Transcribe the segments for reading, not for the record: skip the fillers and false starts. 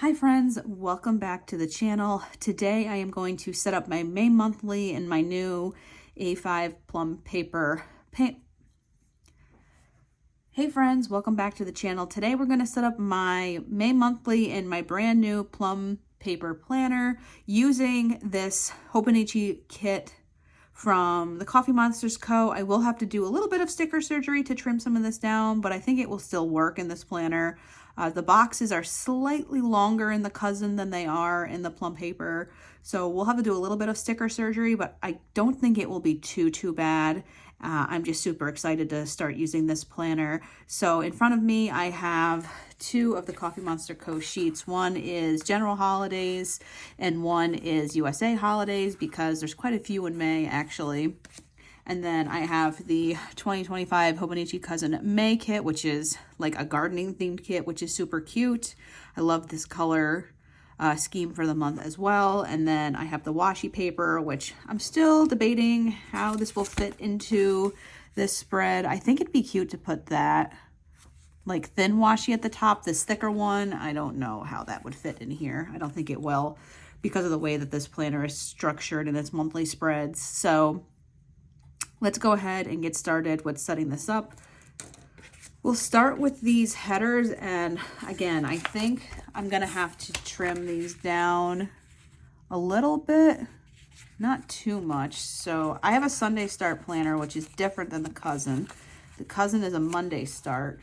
Hi friends, welcome back to the channel. Today I am going to set up my May monthly in my new A5 Plum paper paint. Hey friends, welcome back to the channel. Today we're going to set up my May monthly in my brand new Plum paper planner using this Hobonichi kit from TheCoffeeMonsterzCo. I will have to do a little bit of sticker surgery to trim some of this down, but I think it will still work in this planner. The boxes are slightly longer in the Cousin than they are in the Plum paper, so we'll have to do a little bit of sticker surgery, but I don't think it will be too bad. I'm just super excited to start using this planner. So in front of me, I have two of the TheCoffeeMonsterzCo sheets. One is General Holidays and one is USA Holidays, because there's quite a few in May actually. And then I have the 2025 Hobonichi Cousin May kit, which is like a gardening themed kit, which is super cute. I love this color scheme for the month as well. And then I have the washi paper, which I'm still debating how this will fit into this spread. I think it'd be cute to put that like thin washi at the top, this thicker one. I don't know how that would fit in here. I don't think it will, because of the way that this planner is structured and its monthly spreads. So let's go ahead and get started with setting this up. We'll start with these headers, and again, I think I'm gonna have to trim these down a little bit, not too much. So I have a Sunday start planner, which is different than the Cousin. The Cousin is a Monday start.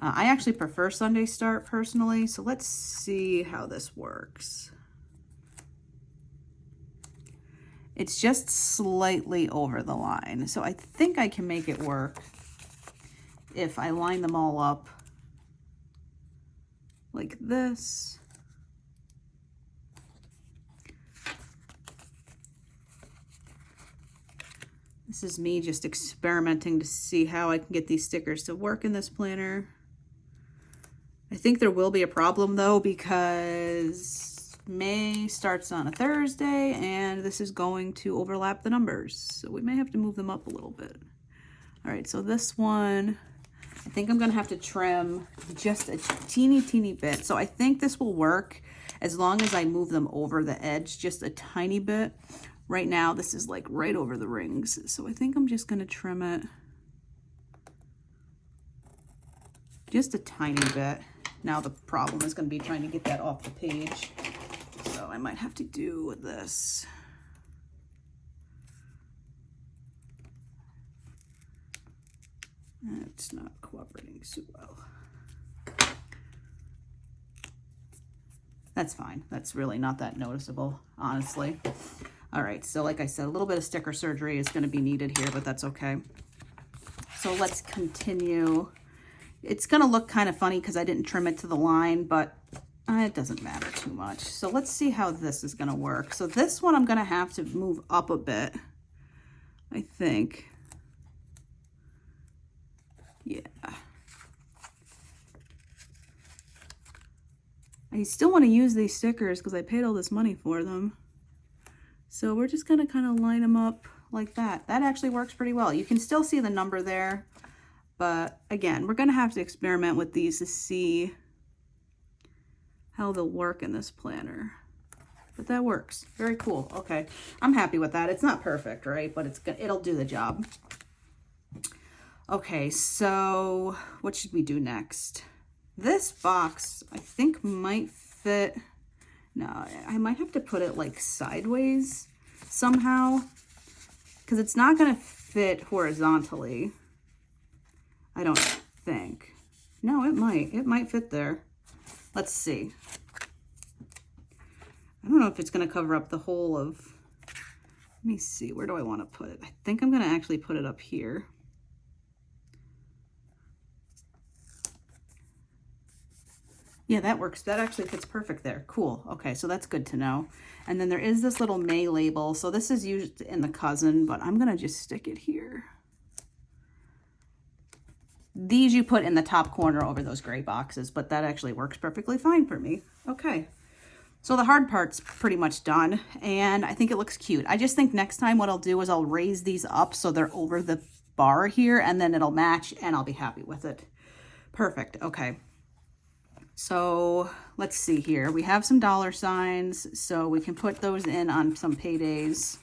I actually prefer Sunday start personally, so let's see how this works. It's just slightly over the line, so I think I can make it work if I line them all up like this. This is me just experimenting to see how I can get these stickers to work in this planner. I think there will be a problem though, because May starts on a Thursday and this is going to overlap the numbers, so we may have to move them up a little bit. All right, so this one, I think I'm gonna have to trim just a teeny bit. So I think this will work as long as I move them over the edge just a tiny bit. Right now, this is like right over the rings. So I think I'm just gonna trim it just a tiny bit. Now the problem is gonna be trying to get that off the page. So I might have to do this. It's not cooperating so well. That's fine. That's really not that noticeable, honestly. All right, so like I said, a little bit of sticker surgery is going to be needed here, but that's okay. So let's continue. It's going to look kind of funny because I didn't trim it to the line, but it doesn't matter too much. So let's see how this is going to work. So this one I'm going to have to move up a bit, I think. Yeah. I still want to use these stickers because I paid all this money for them. So we're just going to kind of line them up like that. That actually works pretty well. You can still see the number there. But again, we're going to have to experiment with these to see how they'll work in this planner. But that works. Very cool. Okay. I'm happy with that. It's not perfect, right? But it'll do the job. Okay, so what should we do next? This box, I think, might fit. No, I might have to put it like sideways somehow, because it's not going to fit horizontally. I don't think. No, it might. It might fit there. Let's see. I don't know if it's going to cover up the whole of... Let me see. Where do I want to put it? I think I'm going to actually put it up here. Yeah, that works. That actually fits perfect there. Cool. Okay, so that's good to know. And then there is this little May label. So this is used in the Cousin, but I'm going to just stick it here. These you put in the top corner over those gray boxes, but that actually works perfectly fine for me. Okay. So the hard part's pretty much done, and I think it looks cute. I just think next time what I'll do is I'll raise these up so they're over the bar here, and then it'll match, and I'll be happy with it. Perfect. Okay. So let's see here. We have some dollar signs, so we can put those in on some paydays.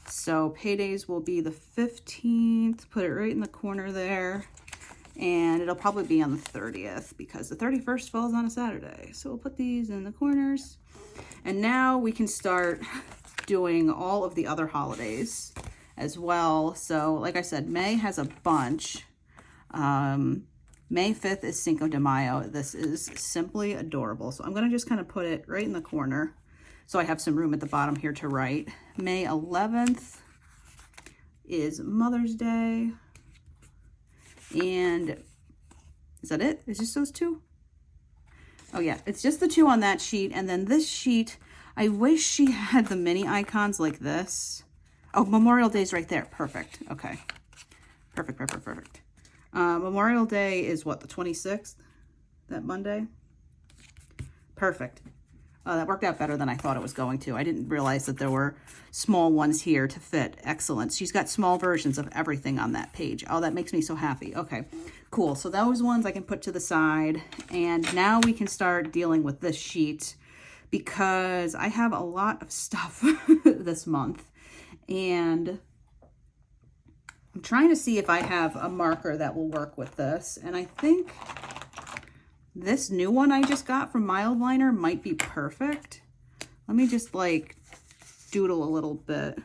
So paydays will be the 15th, put it right in the corner there. And it'll probably be on the 30th because the 31st falls on a Saturday. So we'll put these in the corners. And now we can start doing all of the other holidays as well. So like I said, May has a bunch. May 5th is Cinco de Mayo. This is simply adorable. So I'm going to just kind of put it right in the corner so I have some room at the bottom here to write. May 11th is Mother's Day. And is that it? Is just those two? Oh yeah, it's just the two on that sheet. And then this sheet, I wish she had the mini icons like this. Oh, Memorial Day's right there. Perfect. Okay. Perfect, perfect, perfect. Memorial Day is what, the 26th? That Monday? Perfect. That worked out better than I thought it was going to. I didn't realize that there were small ones here to fit. Excellent. She's got small versions of everything on that page. Oh, that makes me so happy. Okay, cool. So those ones I can put to the side. And now we can start dealing with this sheet because I have a lot of stuff this month. And I'm trying to see if I have a marker that will work with this. And I think this new one I just got from Mildliner might be perfect. Let me just like doodle a little bit.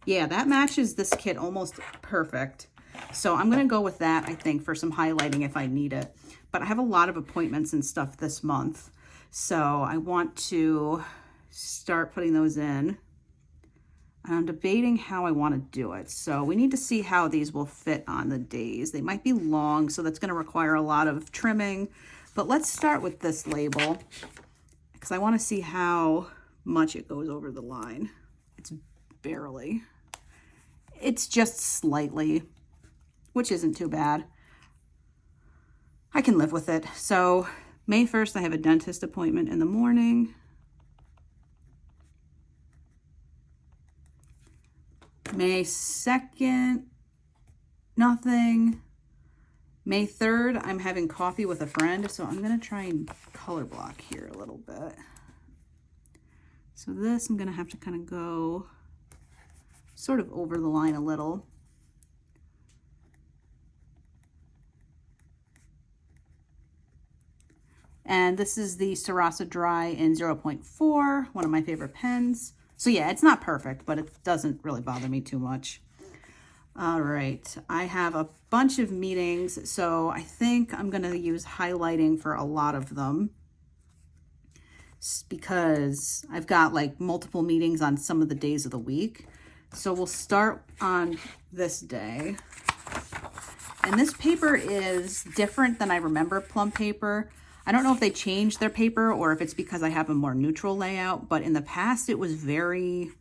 Yeah, that matches this kit almost perfect. So I'm going to go with that, I think, for some highlighting if I need it. But I have a lot of appointments and stuff this month. So I want to start putting those in. And I'm debating how I want to do it. So we need to see how these will fit on the days. They might be long, so that's going to require a lot of trimming. But let's start with this label because I want to see how much it goes over the line. It's barely. It's just slightly, which isn't too bad. I can live with it. So May 1st, I have a dentist appointment in the morning. May 2nd, nothing. May 3rd, I'm having coffee with a friend, so I'm going to try and color block here a little bit. So this, I'm going to have to kind of go sort of over the line a little. And this is the Sarasa Dry in 0.4, one of my favorite pens. So yeah, it's not perfect, but it doesn't really bother me too much. All right, I have a bunch of meetings, so I think I'm going to use highlighting for a lot of them because I've got like multiple meetings on some of the days of the week. So we'll start on this day. And this paper is different than I remember Plum paper. I don't know if they changed their paper or if it's because I have a more neutral layout, but in the past it was very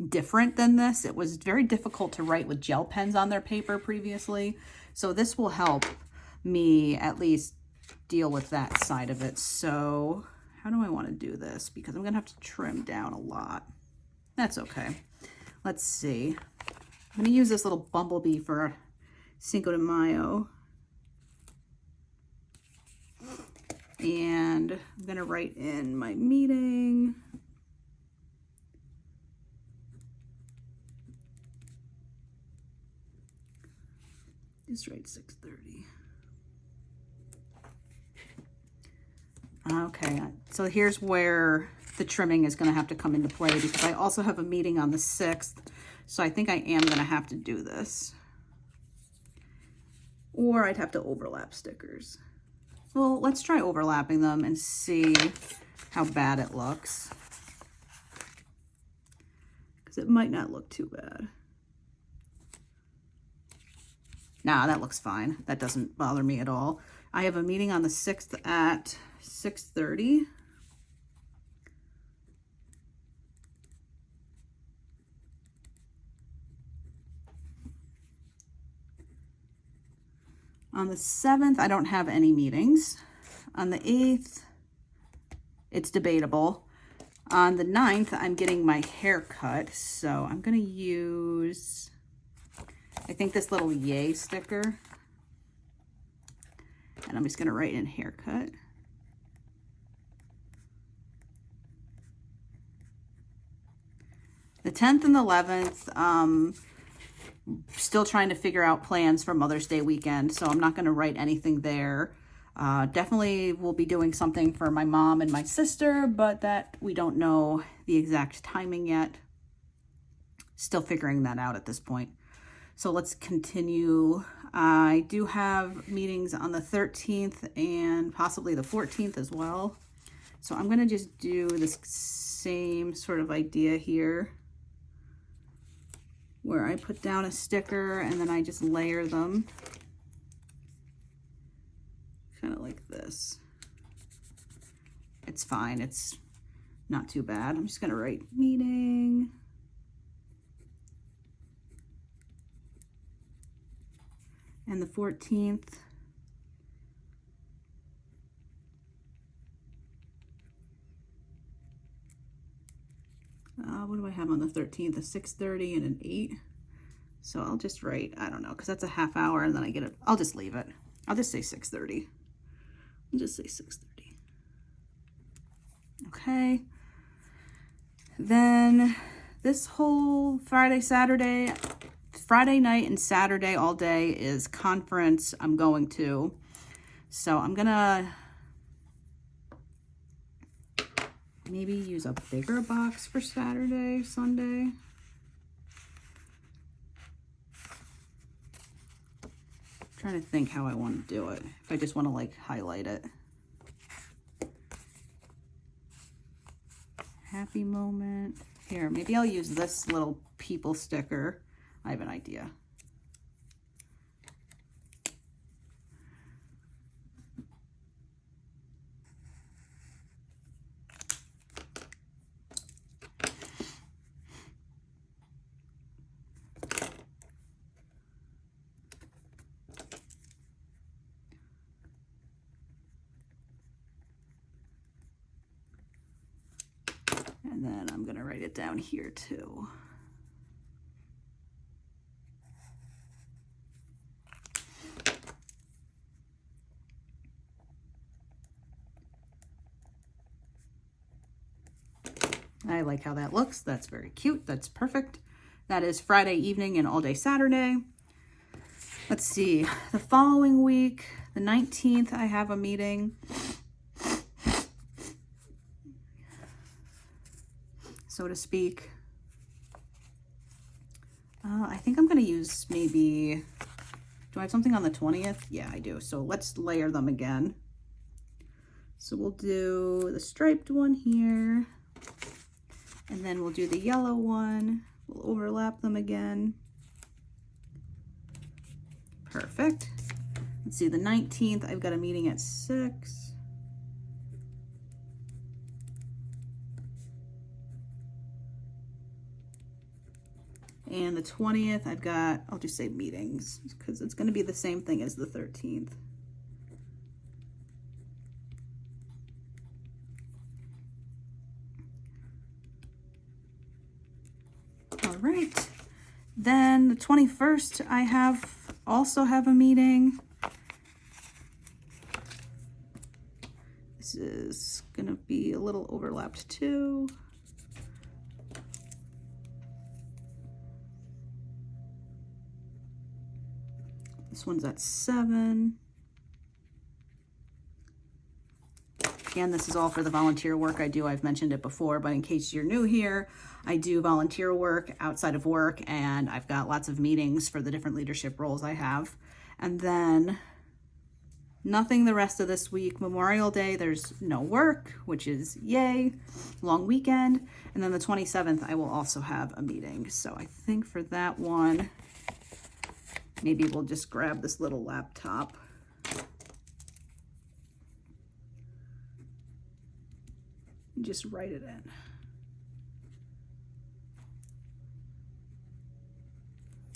different than this. It was very difficult to write with gel pens on their paper previously. So this will help me at least deal with that side of it. So how do I want to do this? Because I'm going to have to trim down a lot. That's okay. Let's see. I'm going to use this little bumblebee for Cinco de Mayo. And I'm going to write in my meeting. Just write 6:30. Okay, so here's where the trimming is going to have to come into play because I also have a meeting on the 6th. So I think I am going to have to do this. Or I'd have to overlap stickers. Well, let's try overlapping them and see how bad it looks. Because it might not look too bad. Nah, that looks fine. That doesn't bother me at all. I have a meeting on the 6th at 6:30. On the 7th, I don't have any meetings. On the 8th, it's debatable. On the 9th, I'm getting my hair cut, so I'm going to use, I think, this little yay sticker. And And I'm just going to write in haircut. The 10th and the 11th, still trying to figure out plans for Mother's Day weekend, so I'm not going to write anything there. Definitely will be doing something for my mom and my sister, but that we don't know the exact timing yet. Still figuring that out at this point. So let's continue. I do have meetings on the 13th and possibly the 14th as well. So I'm going to just do this same sort of idea here, where I put down a sticker and then I just layer them. Kind of like this. It's fine, it's not too bad. I'm just gonna write meeting. And the 14th. What do I have on the 13th? A 6:30 and an 8. So I'll just write, I don't know, because that's a half hour and then I get it. I'll just leave it. I'll just say 6:30. I'll just say 6:30. Okay. Then this whole Friday night and Saturday all day is conference I'm going to. So I'm gonna maybe use a bigger box for Saturday, Sunday. I'm trying to think how I want to do it. If I just want to like highlight it. Happy moment. Here, maybe I'll use this little people sticker. I have an idea. And then I'm going to write it down here too. I like how that looks. That's very cute. That's perfect. That is Friday evening and all day Saturday. Let's see. The following week, the 19th, I have a meeting. So to speak. I think I'm going to use maybe, do I have something on the 20th? Yeah, I do. So let's layer them again. So we'll do the striped one here. And then we'll do the yellow one. We'll overlap them again. Perfect. Let's see, the 19th, I've got a meeting at 6. And the 20th, I've got, I'll just say meetings, because it's going to be the same thing as the 13th. All right. Then the 21st, I also have a meeting. This is going to be a little overlapped too. This one's at 7. And this is all for the volunteer work I do. I've mentioned it before, but in case you're new here, I do volunteer work outside of work, and I've got lots of meetings for the different leadership roles I have. And then nothing the rest of this week. Memorial Day, there's no work, which is yay, long weekend. And then the 27th, I will also have a meeting. So I think for that one, maybe we'll just grab this little laptop. And just write it in.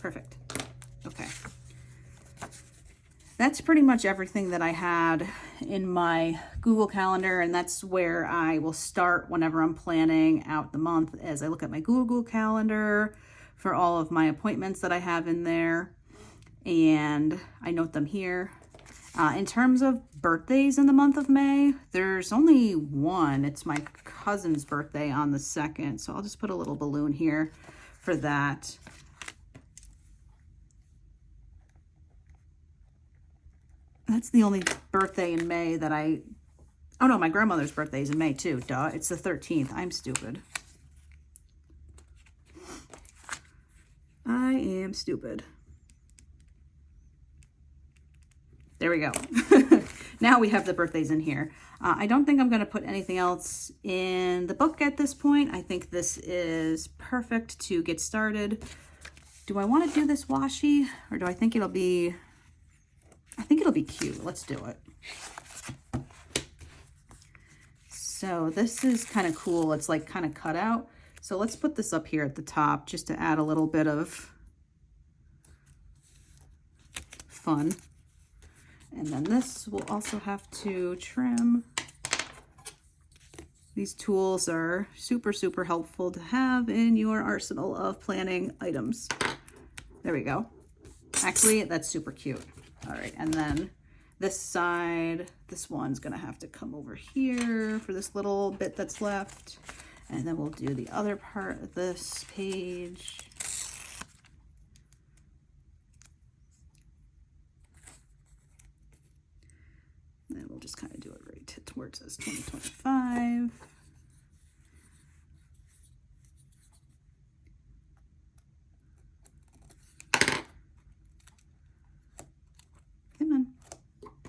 Perfect. Okay. That's pretty much everything that I had in my Google Calendar, and that's where I will start whenever I'm planning out the month, as I look at my Google Calendar for all of my appointments that I have in there, and I note them here. In terms of birthdays in the month of May, there's only one. It's my cousin's birthday on the 2nd, so I'll just put a little balloon here for that. That's the only birthday in May that oh no, my grandmother's birthday is in May too, duh. It's the 13th. I'm stupid. I am stupid. There we go. Now we have the birthdays in here. I don't think I'm going to put anything else in the book at this point. I think this is perfect to get started. Do I want to do this washi, or do I think it'll be... I think it'll be cute. Let's do it. So this is kind of cool. It's like kind of cut out. So let's put this up here at the top just to add a little bit of fun. And then this will also have to trim. These tools are super, super helpful to have in your arsenal of planning items. There we go. Actually, that's super cute. All right, and then this side, this one's gonna have to come over here for this little bit that's left. And then we'll do the other part of this page. Then we'll just kind of do it right to where it says 2025. Come on.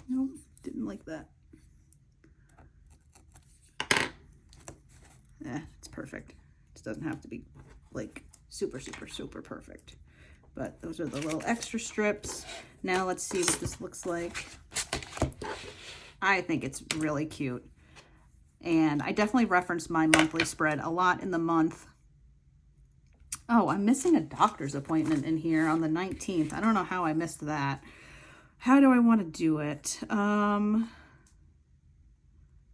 Nope, didn't like that. It's perfect. It doesn't have to be like super, super, super perfect. But those are the little extra strips. Now let's see what this looks like. I think it's really cute. And I definitely reference my monthly spread a lot in the month. Oh, I'm missing a doctor's appointment in here on the 19th. I don't know how I missed that. How do I want to do it?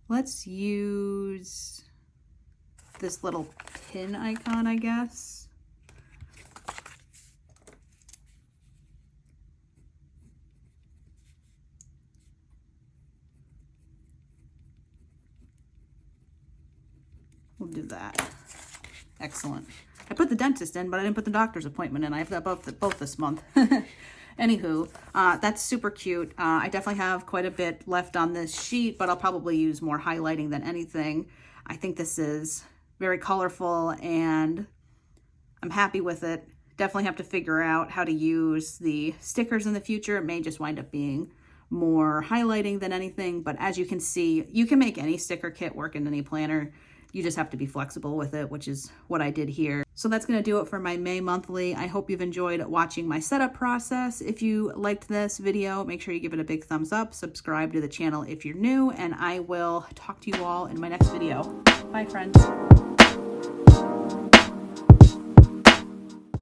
Let's use this little pin icon, I guess. We'll do that. Excellent. I put the dentist in, but I didn't put the doctor's appointment in. I have that both this month. Anywho, that's super cute. I definitely have quite a bit left on this sheet, but I'll probably use more highlighting than anything. I think this is very colorful and I'm happy with it. Definitely have to figure out how to use the stickers in the future. It may just wind up being more highlighting than anything, but as you can see, you can make any sticker kit work in any planner. You just have to be flexible with it, which is what I did here. So that's going to do it for my May monthly. I hope you've enjoyed watching my setup process. If you liked this video, make sure you give it a big thumbs up, subscribe to the channel if you're new, and I will talk to you all in my next video. Bye, friends.